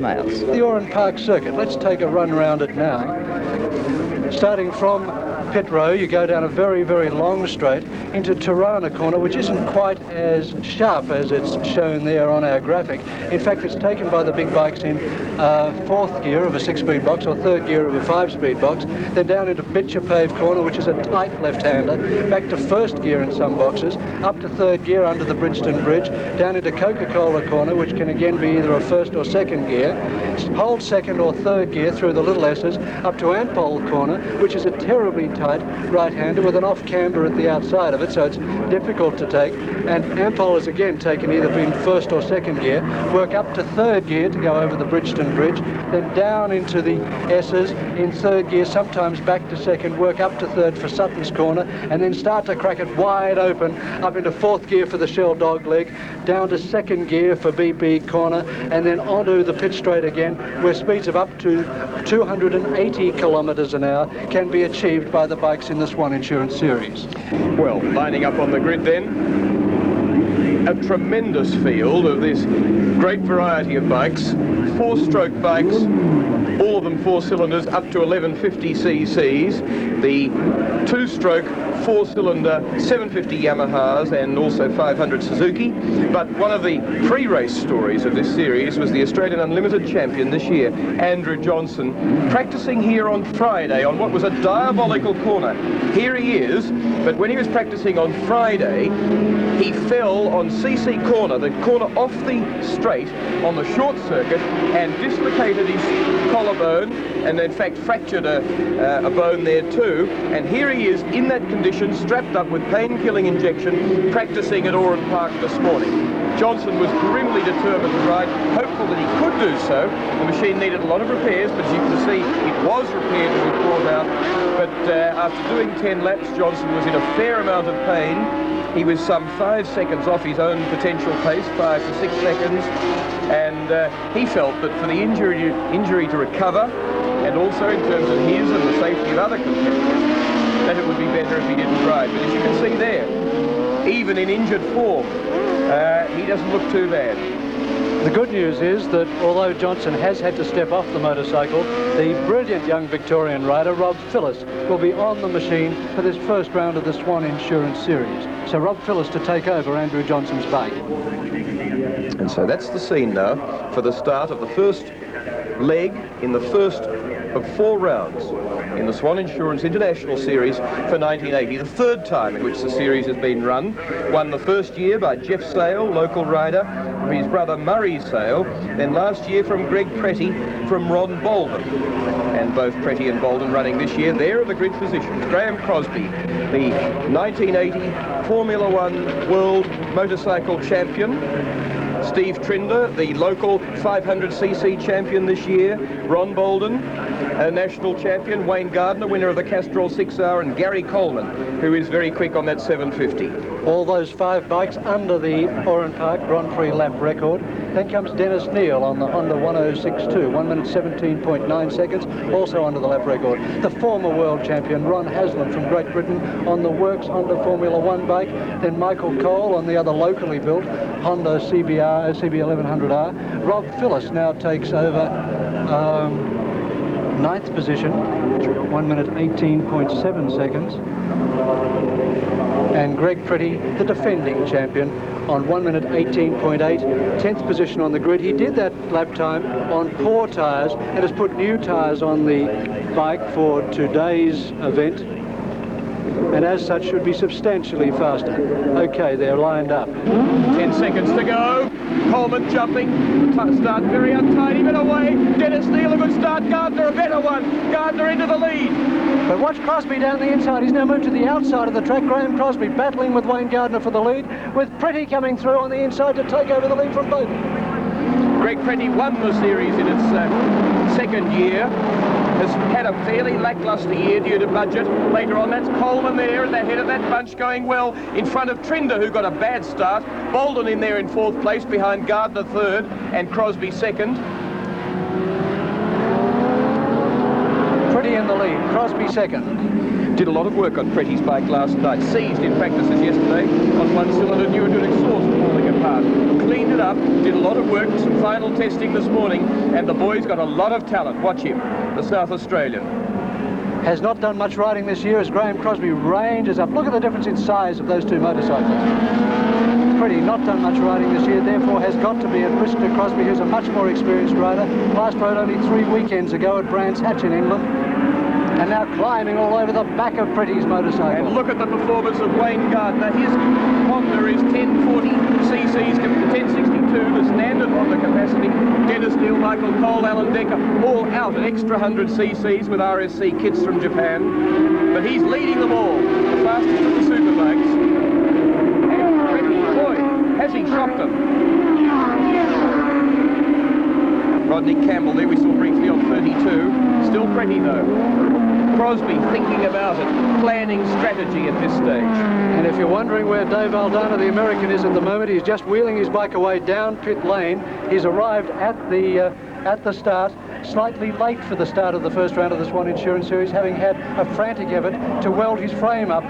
miles. The Oran Park circuit. Let's take a run around it now. Starting from pit row, you go down a very, very long straight into Tirana corner, which isn't quite as sharp as it's shown there on our graphic. In fact, it's taken by the big bikes in fourth gear of a 6-speed box or third gear of a 5-speed box, then down into Bitcher Pave corner, which is a tight left-hander, back to first gear in some boxes, up to third gear under the Bridgestone Bridge, down into Coca-Cola corner, which can again be either a first or second gear, hold second or third gear through the little S's, up to Ampol corner, which is a terribly tight right-hander with an off-camber at the outside of it, so it's difficult to take. And Ampol is again taken either in first or second gear, work up to third gear to go over the Bridgestone Bridge, then down into the S's in third gear, sometimes back to second, work up to third for Sutton's corner, and then start to crack it wide open, up into fourth gear for the Shell Dog Leg, down to second gear for BP corner, and then onto the pit straight again, where speeds of up to 280 kilometres an hour can be achieved by the bikes in the Swan Insurance Series. Well, lining up on the grid then, a tremendous field of this great variety of bikes, 4-stroke bikes, all of them 4 cylinders up to 1150 cc's, the 2-stroke 4-cylinder 750 Yamahas and also 500 Suzuki. But one of the pre-race stories of this series was the Australian Unlimited champion this year, Andrew Johnson, practicing here on Friday on what was a diabolical corner. Here he is, but when he was practicing on Friday, he fell on CC corner, the corner off the straight on the short circuit, and dislocated his collarbone, and in fact fractured a bone there too. And here he is in that condition, strapped up with pain-killing injection, practicing at Oran Park this morning. Johnson was grimly determined to ride, hopeful that he could do so. The machine needed a lot of repairs, but as you can see, it was repaired and was brought out. But after doing 10 laps, Johnson was in a fair amount of pain. He was some 5 seconds off his own potential pace, 5 to 6 seconds, and he felt that for the injury to recover, and also in terms of his and the safety of other competitors, that it would be better if he didn't ride. But as you can see there, even in injured form, he doesn't look too bad. The good news is that although Johnson has had to step off the motorcycle, the brilliant young Victorian rider, Rob Phillis, will be on the machine for this first round of the Swan Insurance Series. So Rob Phillis to take over Andrew Johnson's bike. And so that's the scene now for the start of the first leg in the first of 4 rounds in the Swan Insurance International Series for 1980, the 3rd time in which the series has been run. Won the first year by Jeff Sale, local rider, from his brother Murray Sale, then last year from Greg Pretty from Ron Bolden. And both Pretty and Bolden running this year. There are the grid positions. Graham Crosby, the 1980 Formula One World Motorcycle Champion. Steve Trinder, the local 500cc champion this year. Ron Bolden, a national champion. Wayne Gardner, winner of the Castrol 6R, and Gary Coleman, who is very quick on that 750. All those 5 bikes under the Oran Park Grand Prix lap record. Then comes Dennis Neal on the Honda 1062, 1 minute 17.9 seconds, also under the lap record. The former world champion Ron Haslam from Great Britain on the Works Honda Formula One bike. Then Michael Cole on the other locally built Honda CB1100R. Rob Phillis now takes over 9th position, 1 minute 18.7 seconds. And Greg Pretty, the defending champion, on 1 minute 18.8, 10th position on the grid. He did that lap time on poor tyres and has put new tyres on the bike for today's event, and as such should be substantially faster. Okay, they're lined up. 10 seconds to go. Coleman jumping. Start very untidy, but away. Dennis Neal, a good start. Gardner, a better one. Gardner into the lead. But watch Crosby down the inside. He's now moved to the outside of the track. Graham Crosby battling with Wayne Gardner for the lead, with Pretty coming through on the inside to take over the lead from both. Greg Pretty won the series in its 2nd year. Has had a fairly lacklustre year due to budget. Later on, that's Coleman there at the head of that bunch, going well in front of Trinder, who got a bad start. Bolden in there in 4th place behind Gardner 3rd and Crosby 2nd. Pretty in the lead, Crosby 2nd. Did a lot of work on Pretty's bike last night. Seized in practices yesterday on one cylinder, knew it would exhaust, falling apart. Cleaned it up, did a lot of work, some final testing this morning, and the boy's got a lot of talent. Watch him, the South Australian. Has not done much riding this year as Graham Crosby ranges up. Look at the difference in size of those two motorcycles. Pretty not done much riding this year, therefore has got to be at risk to Crosby, who's a much more experienced rider. Last rode only 3 weekends ago at Brands Hatch in England. And now climbing all over the back of Pretty's motorcycle. And look at the performance of Wayne Gardner. His Honda is 1040cc's, 1062, the standard Honda capacity. Dennis Neal, Michael Cole, Alan Decker, all out at extra 100cc's with RSC kits from Japan. But he's leading them all, the fastest of the superbikes. And Pretty, boy, has he shocked them. Rodney Campbell there we saw briefly on 32. Still Pretty though. Crosby thinking about it, planning strategy at this stage. And if you're wondering where Dave Aldana, the American, is at the moment, he's just wheeling his bike away down pit lane. He's arrived at the start, slightly late for the start of the first round of the Swan Insurance Series, having had a frantic effort to weld his frame up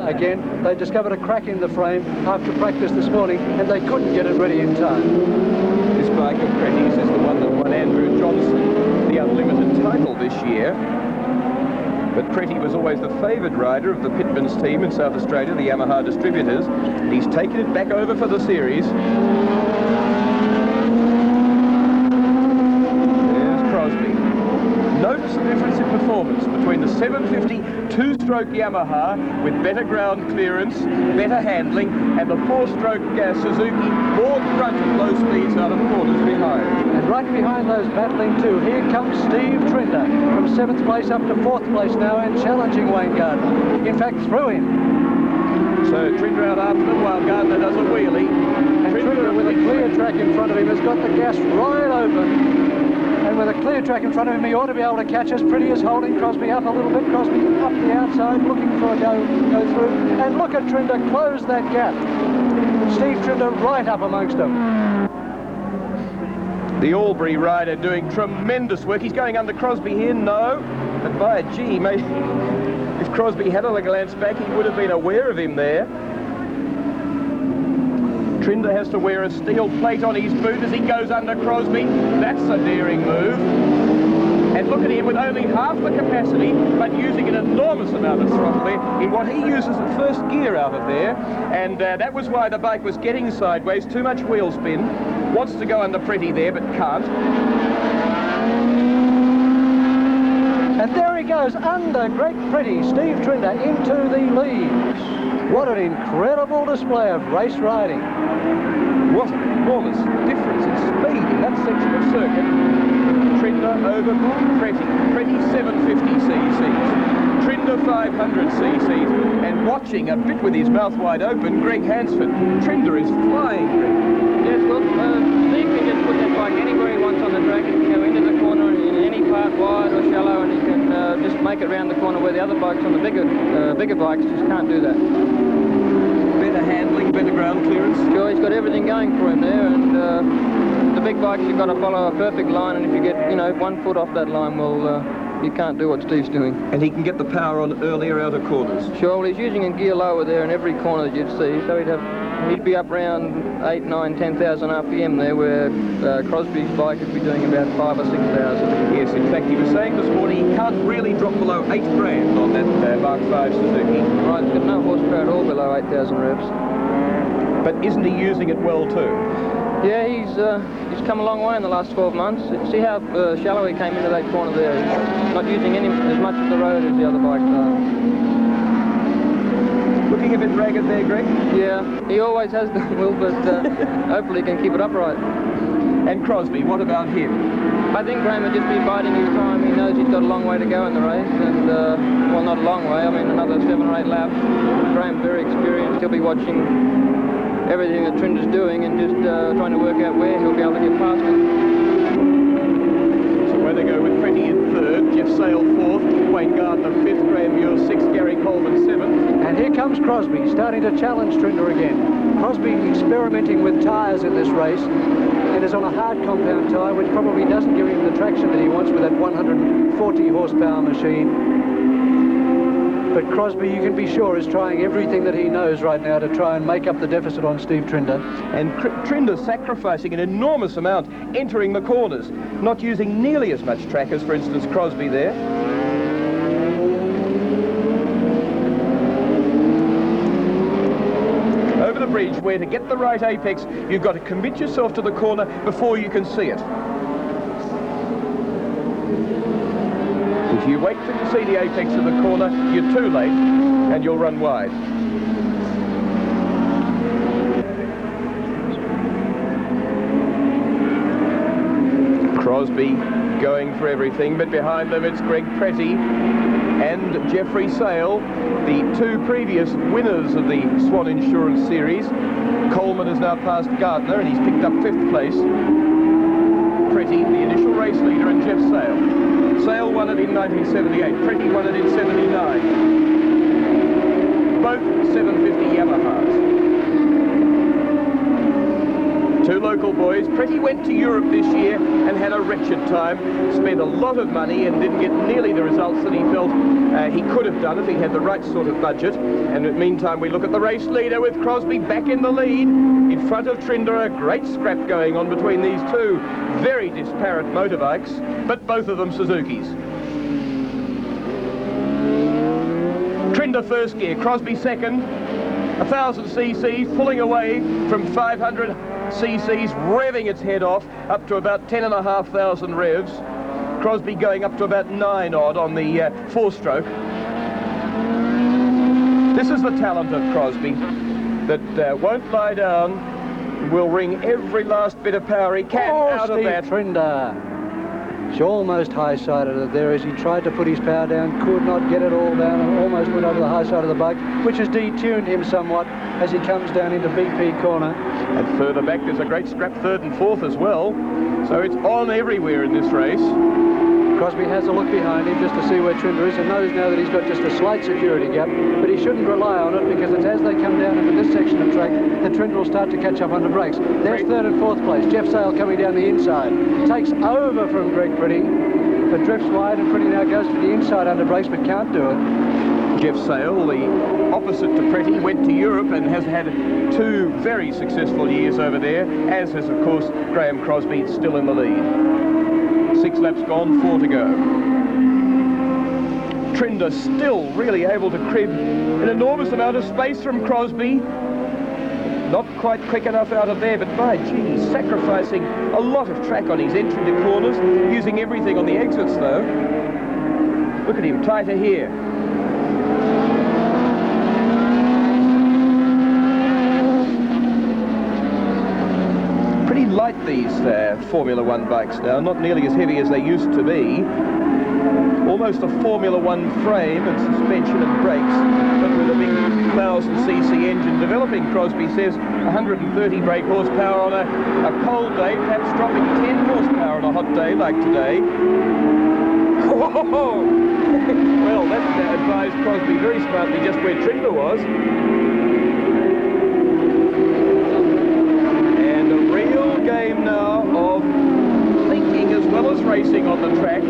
again. They discovered a crack in the frame after practice this morning, and they couldn't get it ready in time. This bike of Pretty's is the one that won Andrew Johnson the Unlimited title this year. But Pretty was always the favoured rider of the Pitman's team in South Australia, the Yamaha distributors. He's taken it back over for the series. There's Crosby. Notice the difference in performance between the 750 two-stroke Yamaha with better ground clearance, better handling, and the four-stroke Suzuki, more grunt at low speeds out of corners behind. And right behind those battling two, here comes Steve Trinder from 7th place up to 4th place now and challenging Wayne Gardner. In fact, through him. So Trinder out after them while Gardner does a wheelie. And Trinder with a clear track in front of him has got the gas right open. And with a clear track in front of him, he ought to be able to catch us. Pretty is holding Crosby up a little bit. Crosby up the outside, looking for a go through. And look at Trinder close that gap. Steve Trinder right up amongst them. The Albury rider doing tremendous work. He's going under Crosby here, no. But by a G, maybe if Crosby had a glance back, he would have been aware of him there. Trinder has to wear a steel plate on his boot as he goes under Crosby. That's a daring move. And look at him with only half the capacity, but using an enormous amount of throttle there in what he uses the first gear out of there. And that was why the bike was getting sideways, too much wheel spin. Wants to go under Pretty there, but can't. And there he goes under Great Pretty, Steve Trinder into the lead. What an incredible display of race riding. What an enormous difference in speed in that section of circuit. Trinder over Pretty. Pretty 750cc's. Trinder 500cc's. And watching a bit with his mouth wide open, Greg Hansford. Trinder is flying, Greg. Yes, well, Steve can just put that bike anywhere he wants on the track. He can go into the corner in any part, wide or shallow, and he can just make it round the corner where the other bikes on the bigger bikes just can't do that. Better handling, better ground clearance. Sure, he's got everything going for him there, and the big bikes you've got to follow a perfect line, and if you get 1 foot off that line, well, you can't do what Steve's doing. And he can get the power on earlier outer corners. Sure, well, he's using a gear lower there in every corner that you'd see, so he'd be up around 8, 9, 10,000 RPM there, where Crosby's bike would be doing about 5 or 6,000. Yes, in fact, he was saying this morning he can't really drop below 8 grand on that Mark V Suzuki. Right, he's got no horsepower at all below 8,000 revs. But isn't he using it well too? Yeah, he's come a long way in the last 12 months. See how shallow he came into that corner there. He's not using as much of the road as the other bikes are. Looking a bit ragged there, Greg? Yeah, he always has done, Will, but hopefully he can keep it upright. And Crosby, what about him? I think Graham would just be biding his time. He knows he's got a long way to go in the race, and, well, not a long way, I mean another 7 or 8 laps. Graham's very experienced. He'll be watching everything that Trinder's doing and just trying to work out where he'll be able to get past him. So where they go with Pretty in 3rd, Jeff Sale 4th, Wayne Gardner 5th, Graham Muir 6th, Gary Coleman 7th. And here comes Crosby, starting to challenge Trinder again. Crosby experimenting with tyres in this race, and is on a hard compound tyre, which probably doesn't give him the traction that he wants with that 140 horsepower machine. But Crosby, you can be sure, is trying everything that he knows right now to try and make up the deficit on Steve Trinder. And Trinder's sacrificing an enormous amount, entering the corners, not using nearly as much track as, for instance, Crosby there. Over the bridge, where to get the right apex, you've got to commit yourself to the corner before you can see it. If you wait till you see the apex of the corner, you're too late and you'll run wide. Crosby going for everything, but behind them it's Greg Pretty and Jeffrey Sale, the two previous winners of the Swan Insurance Series. Coleman has now passed Gardner and he's picked up 5th place. Pretty, the initial race leader, and Jeff Sale. Sale won it in 1978, Pretty won it in 79. Both 750 Yamahas. Two local boys. Pretty went to Europe this year and had a wretched time, spent a lot of money and didn't get nearly the results that he felt he could have done if he had the right sort of budget. And in the meantime, we look at the race leader with Crosby back in the lead in front of Trinder. A great scrap going on between these two very disparate motorbikes, but both of them Suzukis. Trinder first gear, Crosby second, 1,000 cc's pulling away from 500 cc's, revving its head off up to about 10,500 revs. Crosby going up to about 9 odd on the 4-stroke. This is the talent of Crosby that won't lie down, will wring every last bit of power he can out of that. Trinder. He almost high-sided it there as he tried to put his power down, could not get it all down, and almost went over the high side of the bike, which has detuned him somewhat as he comes down into BP corner. And further back there's a great scrap 3rd and 4th as well, so it's on everywhere in this race. Crosby has a look behind him just to see where Trinder is and knows now that he's got just a slight security gap, but he shouldn't rely on it because it's as they come down into this section of track that Trinder will start to catch up under brakes. There's 3rd and 4th place. Jeff Sale coming down the inside. Takes over from Greg Pretty, but drifts wide, and Pretty now goes for the inside under brakes but can't do it. Jeff Sale, the opposite to Pretty, went to Europe and has had 2 very successful years over there, as has, of course, Graham Crosby, still in the lead. 6 laps gone, 4 to go. Trinder still really able to crib an enormous amount of space from Crosby. Not quite quick enough out of there, but by gee, he's sacrificing a lot of track on his entry to corners, using everything on the exits though. Look at him, tighter here. Pretty light, these Formula One bikes now, not nearly as heavy as they used to be. Almost a Formula One frame and suspension and brakes, but with a big 1,000cc engine developing. Crosby says 130 brake horsepower on a cold day, perhaps dropping 10 horsepower on a hot day like today. Well, that advised Crosby very smartly just where Trinder was. And a real game now of thinking as well as racing on the track,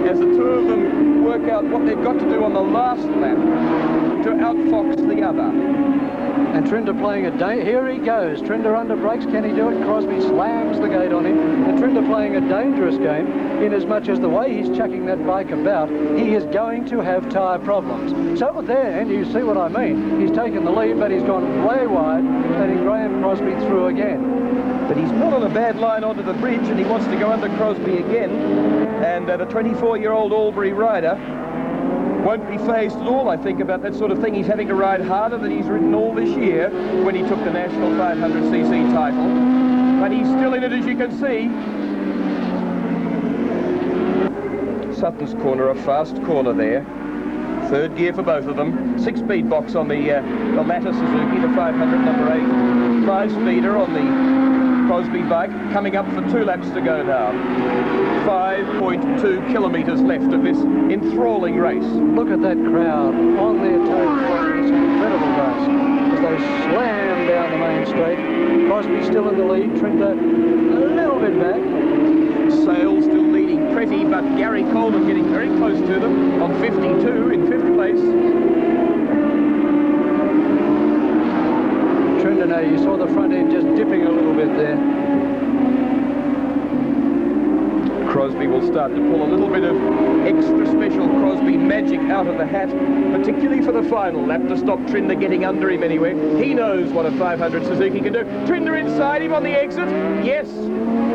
as the two of them work out what they've got to do on the last lap to outfox the other. And Trinder playing a here he goes. Trinder under brakes, can he do it? Crosby slams the gate on him. And Trinder playing a dangerous game in as much as the way he's chucking that bike about, he is going to have tyre problems. So there, and you see what I mean. He's taken the lead, but he's gone way wide, letting Graham Crosby through again. But he's not on a bad line onto the bridge, and he wants to go under Crosby again. And the 24-year-old Albury rider won't be phased at all, I think, about that sort of thing. He's having to ride harder than he's ridden all this year when he took the national 500cc title. But he's still in it, as you can see. Sutton's corner, a fast corner there. 3rd gear for both of them. 6-speed box on the latter Suzuki, the 500 number 8. 5-speeder on the Crosby bike, coming up for 2 laps to go now. 5.2 kilometres left of this enthralling race. Look at that crowd on their toes for this incredible race as they slam down the main straight. Crosby still in the lead, Trinder a little bit back. Sale still leading Pretty, but Gary Coleman getting very close to them on 52 in 5th place. rider. You saw the front end just dipping a little bit there. Crosby will start to pull a little bit of extra special Crosby magic out of the hat, particularly for the final lap to stop Trinder getting under him anyway. He knows what a 500 Suzuki can do. Trinder inside him on the exit. Yes,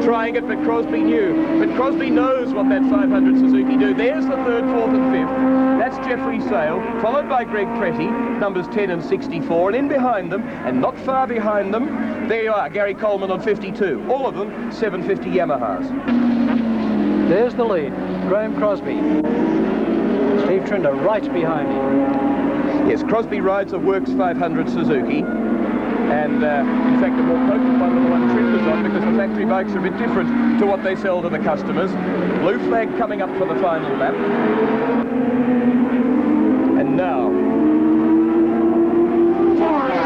trying it, but Crosby knew. But Crosby knows what that 500 Suzuki do. There's the third, fourth and fifth. That's Jeffrey Sale, followed by Greg Pretty, numbers 10 and 64, and in behind them, and not far behind them, there you are, Gary Coleman on 52. All of them 750 Yamahas. There's the lead, Graham Crosby. Steve Trinder right behind him. Yes, Crosby rides a Works 500 Suzuki, and in fact a more potent one than the one Trinder's on, because the factory bikes are a bit different to what they sell to the customers. Blue flag coming up for the final lap. And now,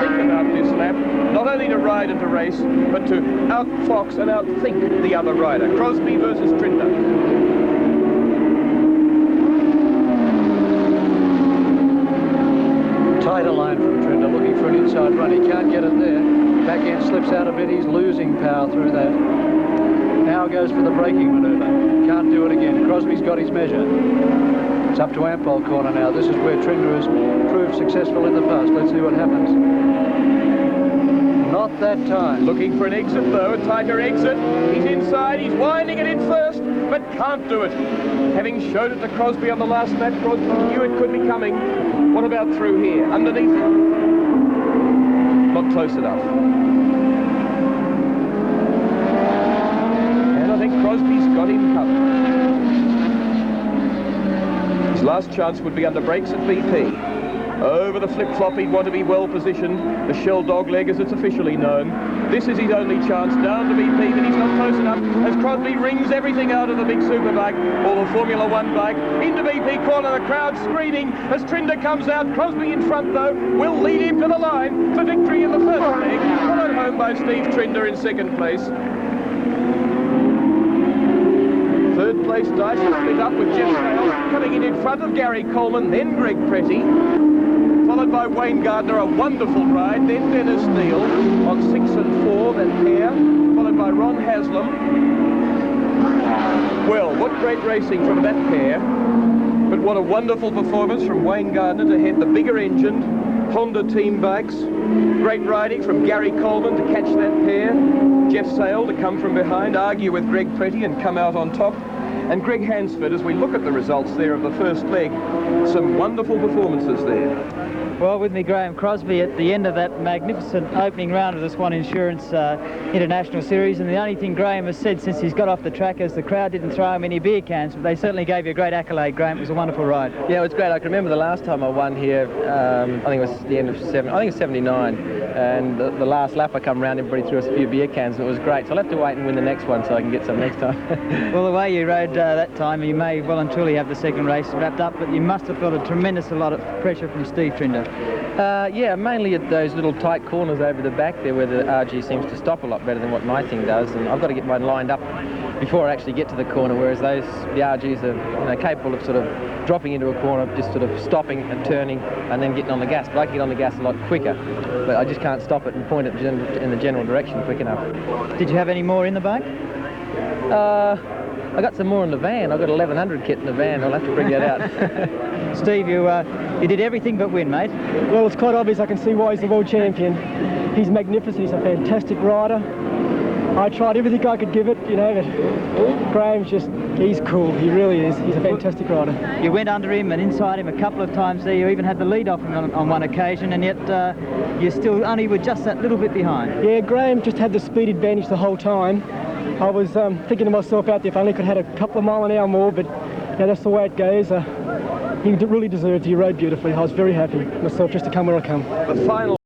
think about this lap, not only to ride and to race, but to outfox and outthink the other rider. Crosby versus Trinder. Tighter line from Trinder, looking for an inside run. He can't get it there. Back end slips out a bit. He's losing power through that. Now goes for the braking manoeuvre. Can't do it again. Crosby's got his measure. It's up to Ampol corner now. This is where Trinder has proved successful in the past. Let's see what happens. Not that time. Looking for an exit though, a tighter exit. He's inside, he's winding it in first, but can't do it. Having showed it to Crosby on the last lap, Crosby knew it could be coming. What about through here? Underneath it? Not close enough. And I think Crosby's got him covered. His last chance would be under brakes at BP. Over the flip-flop, he'd want to be well positioned. The shell dog leg, as it's officially known. This is his only chance. Down to BP, but he's not close enough as Crosby wrings everything out of the big superbike, or the Formula One bike. Into BP corner, the crowd screaming as Trinder comes out. Crosby in front, though, will lead him to the line for victory in the first leg. Followed home by Steve Trinder in second place. Third place, Dyson split up with Jeff Sale coming in front of Gary Coleman, then Greg Pretty, followed by Wayne Gardner, a wonderful ride, then Dennis Neal on 6 and 4, that pair, followed by Ron Haslam. Well, what great racing from that pair, but what a wonderful performance from Wayne Gardner to head the bigger engined Honda team bikes. Great riding from Gary Coleman to catch that pair. Jeff Sale to come from behind, argue with Greg Pretty and come out on top. And Greg Hansford, as we look at the results there of the first leg, some wonderful performances there. Well, with me, Graham Crosby, at the end of that magnificent opening round of the Swan Insurance International Series, and the only thing Graham has said since he's got off the track is the crowd didn't throw him any beer cans, but they certainly gave you a great accolade, Graham. It was a wonderful ride. Yeah, it was great. I can remember the last time I won here, I think it was the end of I think it's 79, and the last lap I come round, everybody threw us a few beer cans, and it was great. So I'll have to wait and win the next one so I can get some next time. Well, the way you rode that time, you may well and truly have the second race wrapped up, but you must have felt a tremendous lot of pressure from Steve Trinder. Yeah, mainly at those little tight corners over the back there where the RG seems to stop a lot better than what my thing does, and I've got to get mine lined up before I actually get to the corner, whereas the RGs are capable of sort of dropping into a corner, just sort of stopping and turning and then getting on the gas. But I can get on the gas a lot quicker, but I just can't stop it and point it in the general direction quick enough. Did you have any more in the bike? I got some more in the van. I've got 1100 kit in the van. I'll have to bring that out. Steve, you did everything but win, mate. Well, it's quite obvious. I can see why he's the world champion. He's magnificent. He's a fantastic rider. I tried everything I could give it, you know, but Graham's he's cool. He really is. He's a fantastic rider. You went under him and inside him a couple of times there. You even had the lead off him on one occasion, and yet you still only were just that little bit behind. Yeah, Graham just had the speed advantage the whole time. I was thinking to myself out there, if I only could have had a couple of mile an hour more, but yeah, that's the way it goes. He really deserved it. He rode beautifully. I was very happy myself just to come where I come. The final